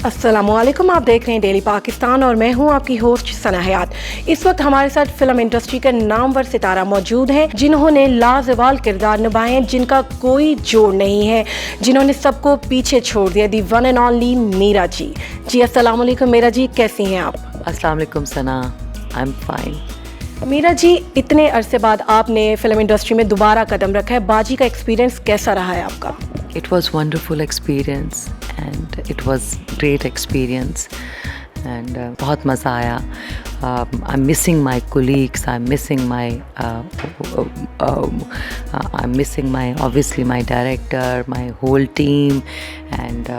अस्सलामुअलैकुम, आप देख रहे हैं डेली पाकिस्तान और मैं हूं आपकी होस्ट सना हयात। इस वक्त हमारे साथ फिल्म इंडस्ट्री के नामवर सितारा मौजूद हैं जिन्होंने लाजवाल किरदार निभाए हैं, जिनका कोई जोड़ नहीं है, जिन्होंने सबको पीछे छोड़ दिया। दी one and only Meera ji. जी अस्सलामुअलैकुम मीरा जी, कैसी हैं आप? अस्सलाम वालेकुम सना, I am fine. Meera ji, इतने अरसे बाद आपने फिल्म इंडस्ट्री में दोबारा कदम रखा है, बाजी का एक्सपीरियंस कैसा रहा है आपका? It was wonderful experience and it was great experience and बहुत मज़ा आया। I'm missing my colleagues, I'm missing my obviously my director, my whole team and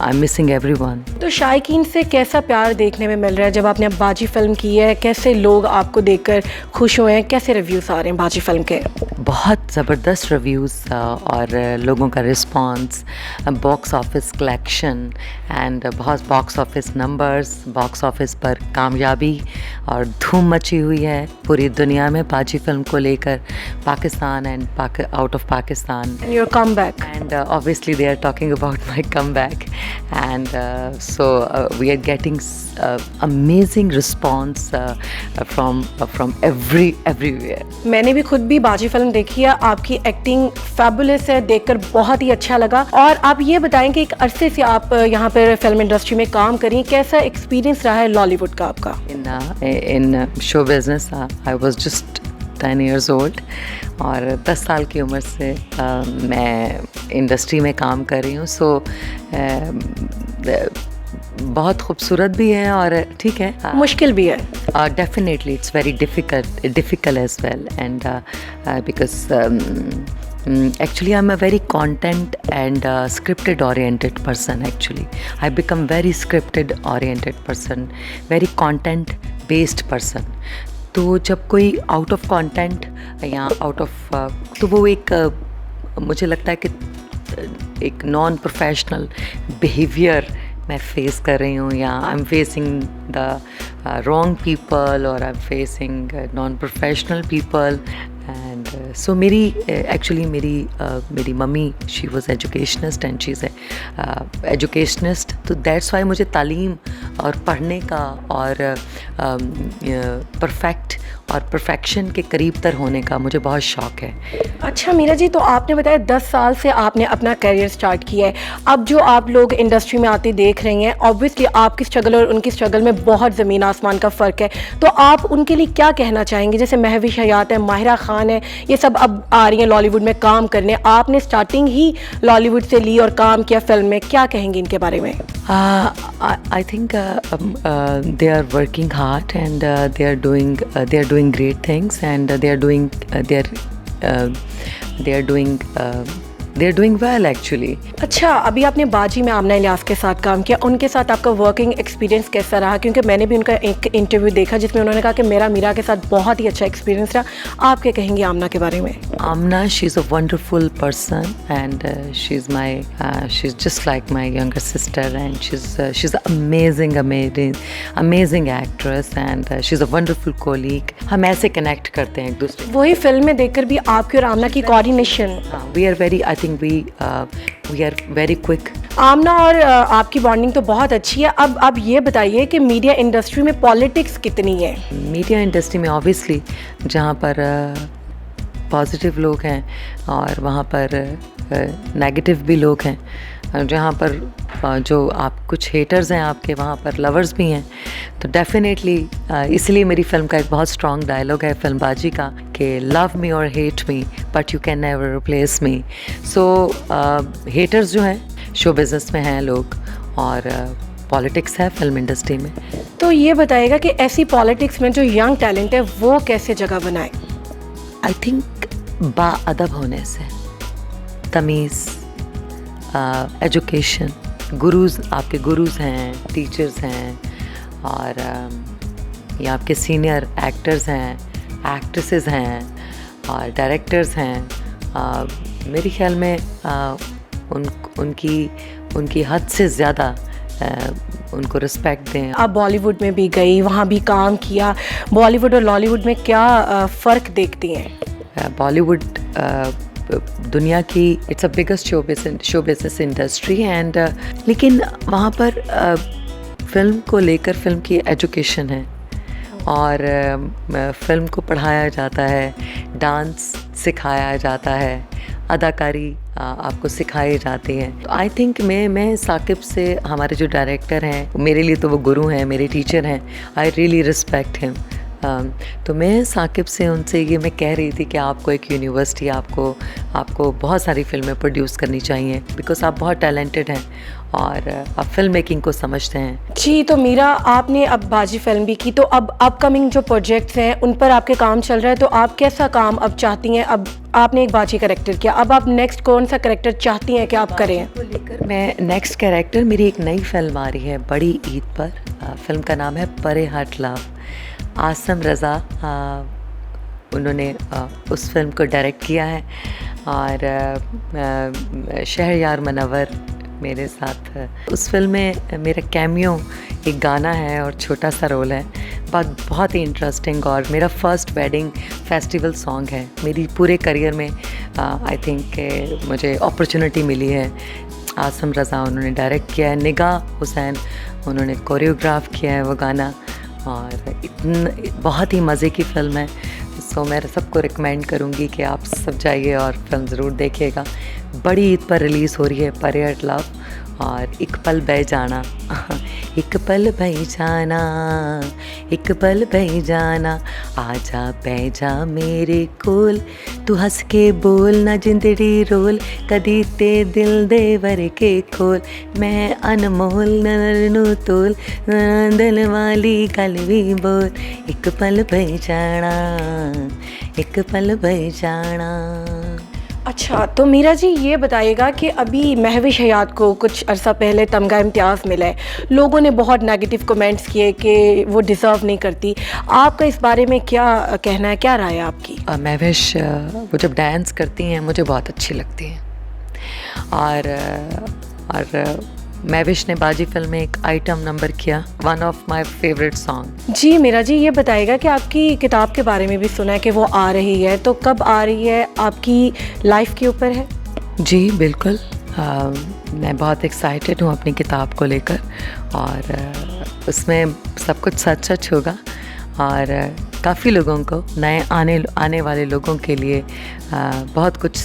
I'm missing everyone. तो शायकीन से कैसा प्यार देखने में मिल रहा है जब आपने अब बाजी फिल्म की है? कैसे लोग आपको देखकर खुश हुए हैं? कैसे रिव्यूज़ आ रहे हैं बाजी फिल्म के? बहुत ज़बरदस्त रिव्यूज़ और लोगों का response, box office collection and बहुत box office numbers, box office पर कामयाबी और धूम मची हुई है पूरी दुनिया में बाजी फिल्म को लेकर, Pakistan and out of Pakistan. And your comeback. And obviously they are talking about my comeback and so we are getting amazing response from everywhere. मैंने भी खुद भी बाजी फिल्म देखी है, आपकी एक्टिंग फैबुलस है, देखकर बहुत ही अच्छा लगा। और आप ये बताएं कि एक अरसे से आप यहाँ पर फिल्म इंडस्ट्री में काम करी, कैसा एक्सपीरियंस रहा है लॉलीवुड का आपका? In show business I was just 10 years old और 10 साल की उम्र से मैं इंडस्ट्री में काम कर रही हूँ। सो बहुत खूबसूरत भी है और ठीक है, मुश्किल भी है। Definitely it's very difficult as well and because actually I'm a very content and scripted oriented person. Actually I become very scripted oriented person, very content based person. तो जब कोई आउट ऑफ कंटेंट या out of तो वो एक मुझे लगता है कि एक नॉन प्रोफेशनल बिहेवियर मैं फेस कर रही हूँ, या I am facing the wrong people और I am facing non professional people and so मेरी एक्चुअली मेरी mummy she was educationist and she is educationist, तो दैट्स वाई मुझे तालीम और पढ़ने का और परफेक्ट और परफेक्शन के करीब तर होने का मुझे बहुत शौक़ है। अच्छा मीरा जी, तो आपने बताया 10 साल से आपने अपना करियर स्टार्ट किया है। अब जो आप लोग इंडस्ट्री में आते देख रही हैं, ऑब्वियसली आपकी स्ट्रगल और उनकी स्ट्रगल में बहुत ज़मीन आसमान का फ़र्क है, तो आप उनके लिए क्या कहना चाहेंगे? जैसे महविश हयात है, माहिरा खान है, ये सब अब आ रही हैं लॉलीवुड में काम करने, आपने स्टार्टिंग ही लॉलीवुड से ली और काम किया फिल्म में, क्या कहेंगे इनके बारे में? I think they are working hard and they are doing great things and they are doing well actually. अच्छा, अभी आपने बाजी में आमना इलियास के साथ काम किया, उनके साथ आपका वर्किंग एक्सपीरियंस कैसा रहा? क्योंकि मैंने भी उनका एक इंटरव्यू देखा जिसमें उन्होंने कहा कि मेरा मीरा के साथ बहुत ही अच्छा एक्सपीरियंस रहा। आप क्या कहेंगे आमना के बारे में? Aamna, she is a wonderful person and she is just like my younger sister and she is amazing actress and she is a wonderful colleague. हम ऐसे कनेक्ट करते हैं एक दूसरे। वही फिल्म में देखकर भी आपकी और आमना की coordination, we are very quick. आमना और आपकी बॉन्डिंग तो बहुत अच्छी है। अब ये बताइए कि मीडिया इंडस्ट्री में पॉलिटिक्स कितनी है? मीडिया इंडस्ट्री में ऑब्वियसली जहाँ पर पॉजिटिव लोग हैं और वहाँ पर नेगेटिव भी लोग हैं, जहाँ पर जो आप कुछ हेटर्स हैं आपके, वहाँ पर लवर्स भी हैं। तो डेफिनेटली इसलिए मेरी फिल्म का एक बहुत स्ट्रॉन्ग डायलॉग है फिल्मबाजी का कि लव मी और hate me but you can never replace me. So haters जो हैं शो बिज़नेस में हैं लोग और पॉलिटिक्स है फिल्म इंडस्ट्री में। तो ये बताइएगा कि ऐसी पॉलिटिक्स में जो यंग टैलेंट है वो कैसे जगह बनाए? आई थिंक बाअदब होने से, तमीज़, एजुकेशन, गुरुज़, आपके गुरुज़ हैं, टीचर्स हैं और ये आपके सीनियर एक्टर्स हैं, एक्ट्रेसेस हैं और डायरेक्टर्स हैं। मेरे ख्याल में उनकी हद से ज़्यादा उनको रिस्पेक्ट दें। आप बॉलीवुड में भी गई, वहाँ भी काम किया, बॉलीवुड और लॉलीवुड में क्या फ़र्क देखती हैं? बॉलीवुड दुनिया की it's a biggest show business industry and लेकिन वहाँ पर फ़िल्म को लेकर फ़िल्म की एजुकेशन है और फ़िल्म को पढ़ाया जाता है, डांस सिखाया जाता है, अदाकारी आपको सिखाई जाती है। तो आई थिंक मैं साकिब से, हमारे जो डायरेक्टर हैं, मेरे लिए तो वो गुरु हैं, मेरे टीचर हैं, आई रियली रिस्पेक्ट हिम। तो मैं साकिब से उनसे ये मैं कह रही थी कि आपको एक यूनिवर्सिटी, आपको बहुत सारी फ़िल्में प्रोड्यूस करनी चाहिए बिकॉज़ आप बहुत टैलेंटेड हैं और आप फिल्म मेकिंग को समझते हैं। जी, तो मीरा, आपने अब बाजी फिल्म भी की, तो अब अपकमिंग जो प्रोजेक्ट्स हैं उन पर आपके काम चल रहा है, तो आप कैसा काम अब चाहती हैं? अब आपने एक बाजी कैरेक्टर किया, अब आप नेक्स्ट कौन सा कैरेक्टर चाहती हैं कि आप करें? को लेकर मैं नेक्स्ट कैरेक्टर, मेरी एक नई फिल्म आ रही है बड़ी ईद पर। फिल्म का नाम है परे हट लव। आसम रज़ा उन्होंने उस फिल्म को डायरेक्ट किया है और शहरयार मनवर मेरे साथ। उस फिल्म में मेरा कैमियो एक गाना है और छोटा सा रोल है, बहुत ही इंटरेस्टिंग, और मेरा फर्स्ट वेडिंग फेस्टिवल सॉन्ग है। मेरी पूरे करियर में आई थिंक मुझे अपॉर्चुनिटी मिली है। आसम रज़ा उन्होंने डायरेक्ट किया है, निगाह हुसैन उन्होंने कोरियोग्राफ किया है वो गाना, और बहुत ही मज़े की फ़िल्म है। सो मैं सबको रिकमेंड करूँगी कि आप सब जाइए और फिल्म ज़रूर देखिएगा। बड़ी ईद पर रिलीज़ हो रही है परे हट लव और एक पल बह जाना। एक पल बह जाना, एक पल बह जाना, आजा बह जा मेरे कोल, तू हंस के बोल ना जिंदड़ी रोल, कदी ते दिल दे वर के खोल, मैं अनमोल नरनू तोल, दिल वाली गल भी बोल, एक पल बह जाना, एक पल बह जाना। अच्छा, तो मीरा जी ये बताइएगा कि अभी महविश हयात को कुछ अरसा पहले तमगा इम्तियाज़ मिला है, लोगों ने बहुत नेगेटिव कमेंट्स किए कि वो डिज़र्व नहीं करती, आपका इस बारे में क्या कहना है, क्या राय है आपकी? महविश वो जब डांस करती हैं मुझे बहुत अच्छी लगती हैं, और महविश ने बाजी फिल्म में एक आइटम नंबर किया, one of my favourite song. जी मीरा जी, ये बताइएगा कि आपकी किताब के बारे में भी सुना है कि वो आ रही है, तो कब आ रही है, आपकी लाइफ के ऊपर है? जी बिल्कुल, मैं बहुत एक्साइटेड हूँ अपनी किताब को लेकर, और उसमें सब कुछ सच होगा और काफ़ी लोगों को, नए आने वाले लोगों के लिए बहुत कुछ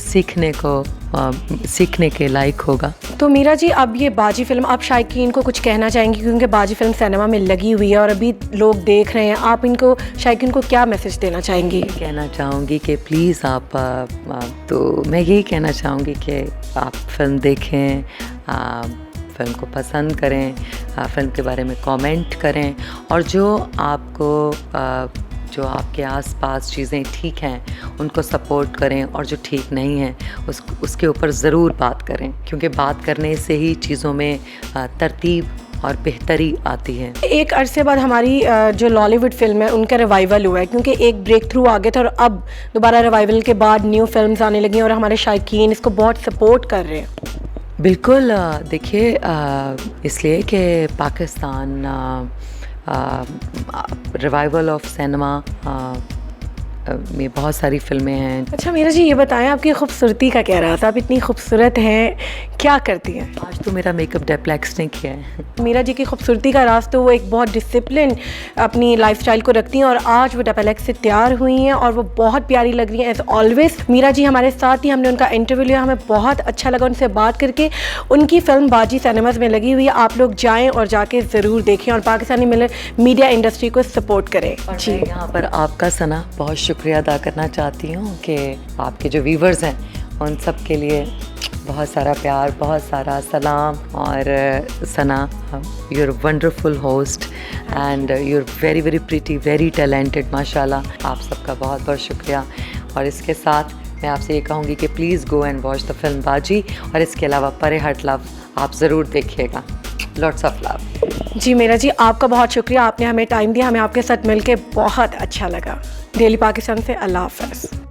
सीखने के लायक होगा। तो मीरा जी, अब ये बाजी फिल्म, आप शायकीन को कुछ कहना चाहेंगी, क्योंकि बाजी फिल्म सिनेमा में लगी हुई है और अभी लोग देख रहे हैं, आप इनको शायकीन को क्या मैसेज देना चाहेंगी? कहना चाहूँगी कि प्लीज़ आप तो मैं यही कहना चाहूँगी कि आप फिल्म देखें, फिल्म को पसंद करें, फिल्म के बारे में कमेंट करें, और जो आपके आसपास चीज़ें ठीक हैं उनको सपोर्ट करें, और जो ठीक नहीं हैं उसके ऊपर ज़रूर बात करें, क्योंकि बात करने से ही चीज़ों में तरतीब और बेहतरी आती है। एक अरसे बाद हमारी जो लॉलीवुड फिल्म है उनका रिवाइवल हुआ है, क्योंकि एक ब्रेक थ्रू आ गया था और अब दोबारा रिवाइवल के बाद न्यू फिल्म्स आने लगी हैं और हमारे शायकीन इसको बहुत सपोर्ट कर रहे हैं। बिल्कुल, देखिए इसलिए कि पाकिस्तान रिवाइवल ऑफ सिनेमा में बहुत सारी फिल्में हैं। अच्छा मीरा जी, ये बताएं आपकी खूबसूरती का क्या रहा था, आप इतनी खूबसूरत हैं, क्या करती हैं? आज तो मेरा मेकअप डेप्लेक्स ने किया है। मीरा जी की खूबसूरती का राज तो वो एक बहुत डिसिप्लिन अपनी लाइफस्टाइल को रखती हैं, और आज वो डेप्लेक्स से तैयार हुई हैं और वो बहुत प्यारी लग रही हैं एज ऑलवेज। मीरा जी हमारे साथ ही, हमने उनका इंटरव्यू लिया, हमें बहुत अच्छा लगा उनसे बात करके। उनकी फ़िल्म बाजी सिनेमाज़ में लगी हुई है, आप लोग जाएँ और जाके ज़रूर देखें और पाकिस्तानी मीडिया इंडस्ट्री को सपोर्ट करें। जी, यहाँ पर आपका सना बहुत शुक्रिया अदा करना चाहती हूँ कि आपके जो व्यूवर्स हैं उन सब के लिए बहुत सारा प्यार, बहुत सारा सलाम, और Sana, you are wonderful host and you are very very pretty, very talented, माशाल्लाह। आप सबका बहुत बहुत शुक्रिया, और इसके साथ मैं आपसे ये कहूँगी कि please go and watch the film बाजी, और इसके अलावा परे हट लव आप ज़रूर देखिएगा। Lots of love. जी मीरा जी, आपका बहुत शुक्रिया, आपने हमें टाइम दिया, हमें आपके साथ मिलके बहुत अच्छा लगा। डेली पाकिस्तान से अल्लाह हाफ़िज़।